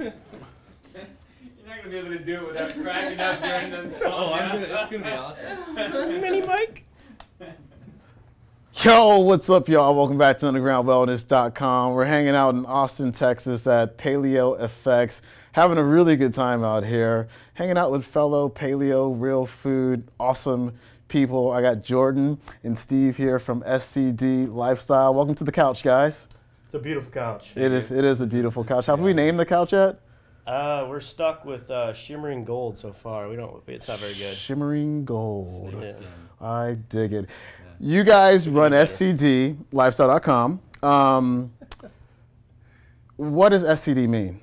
You're not gonna be able to do it without cracking up during the It's gonna be awesome. Mini Mike. Yo, what's up, y'all? Welcome back to UndergroundWellness.com. We're hanging out in Austin, Texas at Paleo FX, having a really good time out here, hanging out with fellow paleo, real food, awesome people. I got Jordan and Steve here from SCD Lifestyle. Welcome to the couch, guys. It's a beautiful couch. It is a beautiful couch. Have we named the couch yet? We're stuck with shimmering gold so far. It's not very good. Shimmering gold. Yeah. I dig it. You guys run SCDLifestyle.com. What does SCD mean?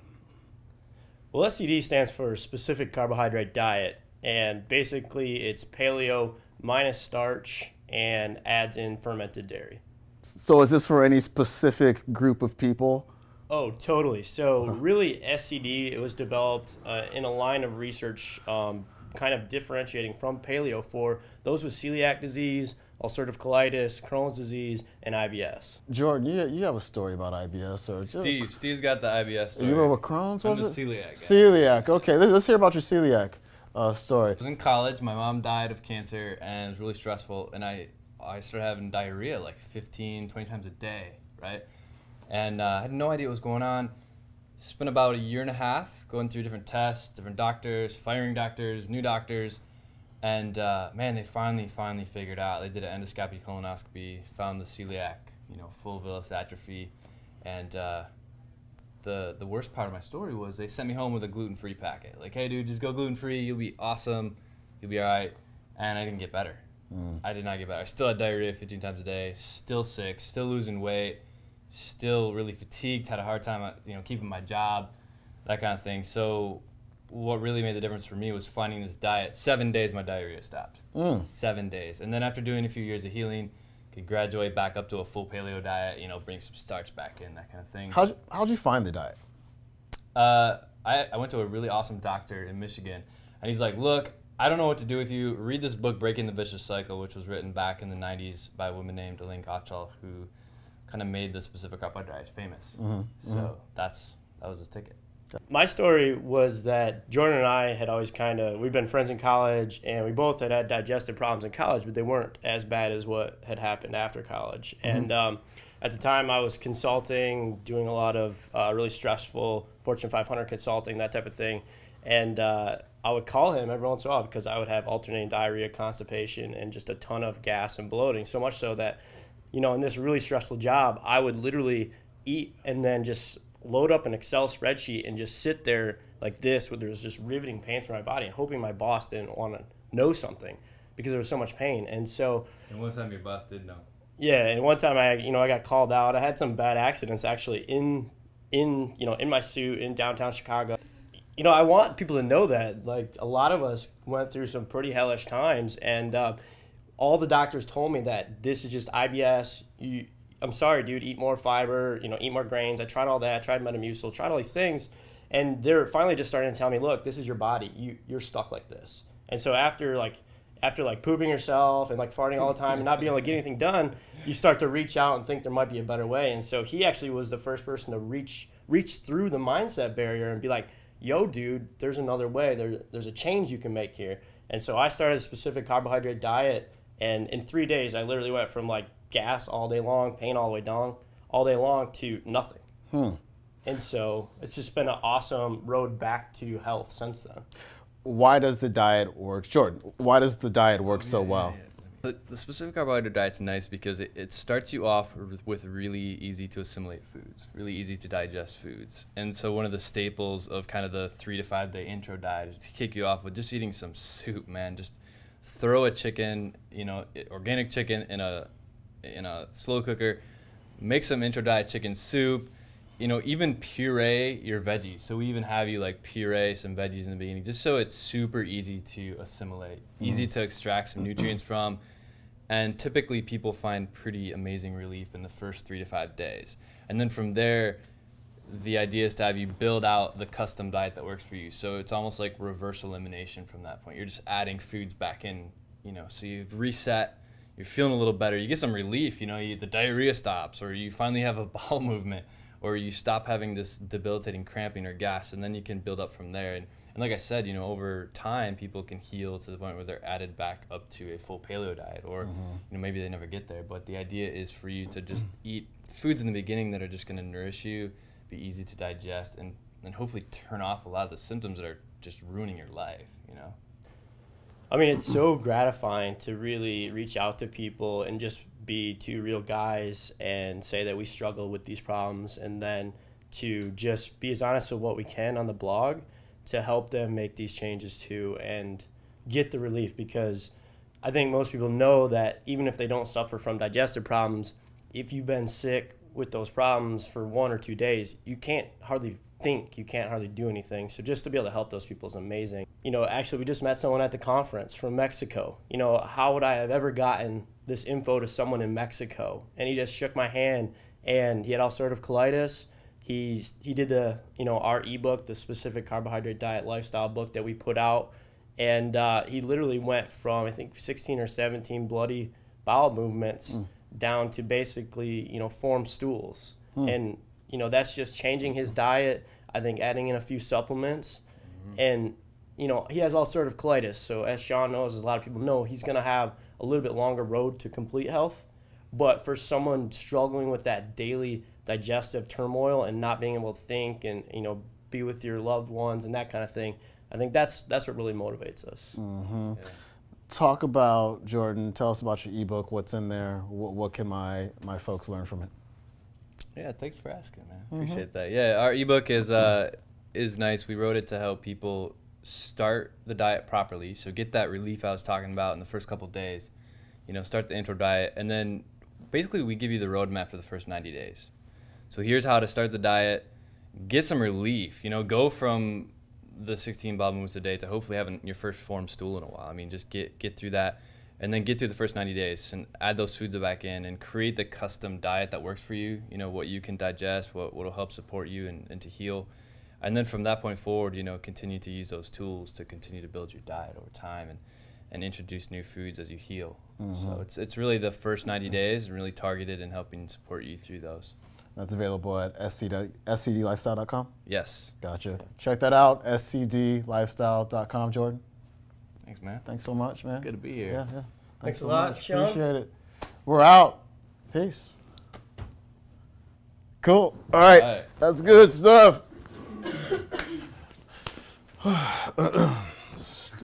Well, SCD stands for Specific Carbohydrate Diet, and basically it's paleo minus starch and adds in fermented dairy. So is this for any specific group of people? Oh, totally. So really SCD, it was developed in a line of research kind of differentiating from paleo for those with celiac disease, ulcerative colitis, Crohn's disease, and IBS. Jordan, you have a story about IBS. Or Steve's got the IBS story. You remember what Crohn's was? I'm it? the celiac guy. Celiac. Okay, let's hear about your celiac story. I was in college. My mom died of cancer, and it was really stressful. And I started having diarrhea like 15, 20 times a day, right? And I had no idea what was going on. Spent about a year and a half going through different tests, different doctors, firing doctors, new doctors. And man, they finally figured out. They did an endoscopy, colonoscopy, found the celiac, full villus atrophy. And the worst part of my story was they sent me home with a gluten-free packet. Like, hey, dude, just go gluten-free. You'll be awesome. You'll be all right. And I didn't get better. I did not get better. I still had diarrhea 15 times a day, still sick, still losing weight, still really fatigued, had a hard time, keeping my job, that kind of thing. So what really made the difference for me was finding this diet. 7 days my diarrhea stopped. 7 days. And then after doing a few years of healing, could graduate back up to a full paleo diet, bring some starch back in, that kind of thing. How'd you find the diet? I went to a really awesome doctor in Michigan, and he's like, look, I don't know what to do with you. Read this book, Breaking the Vicious Cycle, which was written back in the 90s by a woman named Elaine Gottschall, who kind of made the specific carbohydrate famous. So that was his ticket. My story was that Jordan and I had always we've been friends in college, and we both had digestive problems in college, but they weren't as bad as what had happened after college. And at the time I was consulting, doing a lot of really stressful Fortune 500 consulting, that type of thing. And I would call him every once in a while because I would have alternating diarrhea, constipation, and just a ton of gas and bloating, so much so that, in this really stressful job, I would literally eat and then just load up an Excel spreadsheet and just sit there like this, where there was just riveting pain through my body, and hoping my boss didn't want to know something because there was so much pain. And one time your boss did know. Yeah, and one time I got called out. I had some bad accidents actually in my suit in downtown Chicago. I want people to know that, like, a lot of us went through some pretty hellish times, and all the doctors told me that this is just IBS. I'm sorry, dude, eat more fiber, eat more grains. I tried all that. I tried Metamucil, tried all these things, and they're finally just starting to tell me, look, this is your body. You're stuck like this. And so after pooping yourself and like farting all the time and not being able to get anything done, you start to reach out and think there might be a better way. And so he actually was the first person to reach through the mindset barrier and be like, yo, dude, there's another way. There's a change you can make here. And so I started a specific carbohydrate diet, and in 3 days I literally went from like gas all day long, pain all the way down, all day long, to nothing. And so it's just been an awesome road back to health since then. Why does the diet work? Jordan, why does the diet work so well? The specific carbohydrate diet's nice because it starts you off with really easy to assimilate foods, really easy to digest foods. And so one of the staples of kind of the 3 to 5 day intro diet is to kick you off with just eating some soup, man. Just throw a chicken, organic chicken in a slow cooker, make some intro diet chicken soup, even puree your veggies. So we even have you like puree some veggies in the beginning, just so it's super easy to assimilate, easy to extract some nutrients from. And typically people find pretty amazing relief in the first 3 to 5 days. And then from there, the idea is to have you build out the custom diet that works for you. So it's almost like reverse elimination from that point. You're just adding foods back in, so you've reset, you're feeling a little better, you get some relief, the diarrhea stops, or you finally have a bowel movement, or you stop having this debilitating cramping or gas, and then you can build up from there. And like I said, you know, over time, people can heal to the point where they're added back up to a full paleo diet, or you know, maybe they never get there. But the idea is for you to just eat foods in the beginning that are just going to nourish you, be easy to digest, and hopefully turn off a lot of the symptoms that are just ruining your life, you know? I mean, it's so gratifying to really reach out to people and just be two real guys and say that we struggle with these problems, and then to just be as honest with what we can on the blog to help them make these changes too and get the relief. Because I think most people know that even if they don't suffer from digestive problems, if you've been sick with those problems for 1 or 2 days, you can't hardly think, you can't hardly do anything. So just to be able to help those people is amazing. You know, actually, we just met someone at the conference from Mexico. You know, how would I have ever gotten this info to someone in Mexico? And he just shook my hand, and he had ulcerative colitis. He did the, you know, our ebook, the specific carbohydrate diet lifestyle book that we put out. And he literally went from, I think, 16 or 17 bloody bowel movements down to basically, you know, formed stools. And, you know, that's just changing his diet, I think adding in a few supplements. And, you know, he has ulcerative colitis. So as Sean knows, as a lot of people know, he's going to have a little bit longer road to complete health. But for someone struggling with that daily digestive turmoil and not being able to think and, you know, be with your loved ones and that kind of thing, I think that's what really motivates us. Yeah. Talk about, Jordan, tell us about your ebook, what's in there, what can my folks learn from it? Yeah, thanks for asking, man. Appreciate that. Yeah, our ebook is nice. We wrote it to help people start the diet properly, so get that relief I was talking about in the first couple of days. You know, start the intro diet, and then basically we give you the roadmap for the first 90 days. So here's how to start the diet, get some relief. You know, go from the 16 bowel movements a day to hopefully having your first formed stool in a while. I mean, just get through that, and then get through the first 90 days and add those foods back in and create the custom diet that works for you, you know, what you can digest, what will help support you and to heal. And then from that point forward, you know, continue to use those tools to continue to build your diet over time and introduce new foods as you heal. So it's really the first 90 days and really targeted in helping support you through those. That's available at scdlifestyle.com? Yes. Gotcha. Check that out, scdlifestyle.com, Jordan. Thanks, man. Thanks so much, man. Good to be here. Yeah. Thanks a so lot, much. Sean. Appreciate it. We're out. Peace. Cool. All right. That's good stuff.